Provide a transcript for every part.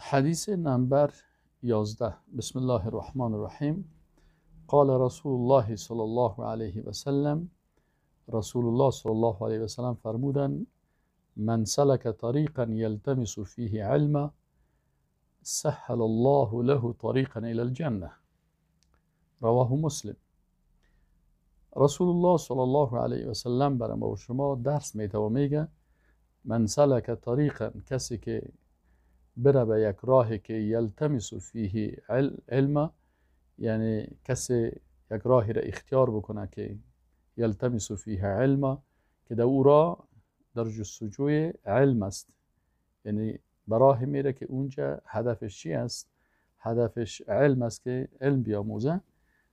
حديث نمبر 11. بسم الله الرحمن الرحيم. قال رسول الله صلى الله عليه وسلم رسول الله صلى الله عليه وسلم فرمودن من سلك طريقا يلتمس فيه علما سهل الله له طريقا إلى الجنة. رواه مسلم. رسول الله صلی الله علیه و سلم برای ما و شما درس میده و میگه من سلک طریقا، کسی که بره به یک راهی که یلتمس فیه علم، یعنی کسی یک راهی را اختیار بکنه که یلتمس فیه علم، که در او راه در جستجوی علم است، یعنی به راه میره که اونجا هدفش چی است؟ هدفش علم است که علم بیاموزه.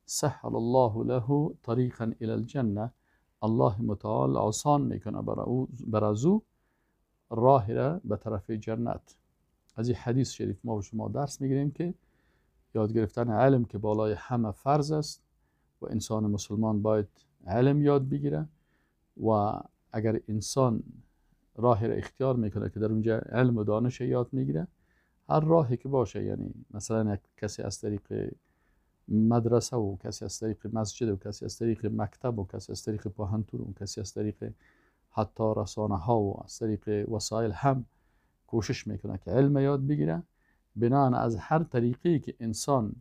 سهل الله له طریقا الى الجنه، الله متعال آسان میکنه برای او راه را به طرف جنت. از این حدیث شریف ما و شما درس میگیریم که یاد گرفتن علم که بالای همه فرض است و انسان مسلمان باید علم یاد بگیره، و اگر انسان راهی را اختیار میکنه که در اونجا علم و دانش یاد میگیره، هر راهی که باشه، یعنی مثلا کسی از طریق مدرسه و کسی از طریق مسجد و کسی از طریق مکتب و کسی از طریق پاهنتون و کسی از طریق حتی رسانه ها و از طریق وسایل هم کوشش میکنه که علم یاد بگیره. بناهن از هر طریقی که انسان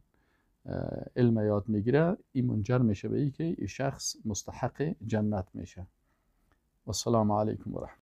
علم یاد میگیره، این منجر میشه به این که این شخص مستحق جنت میشه. و السلام علیکم و رحمت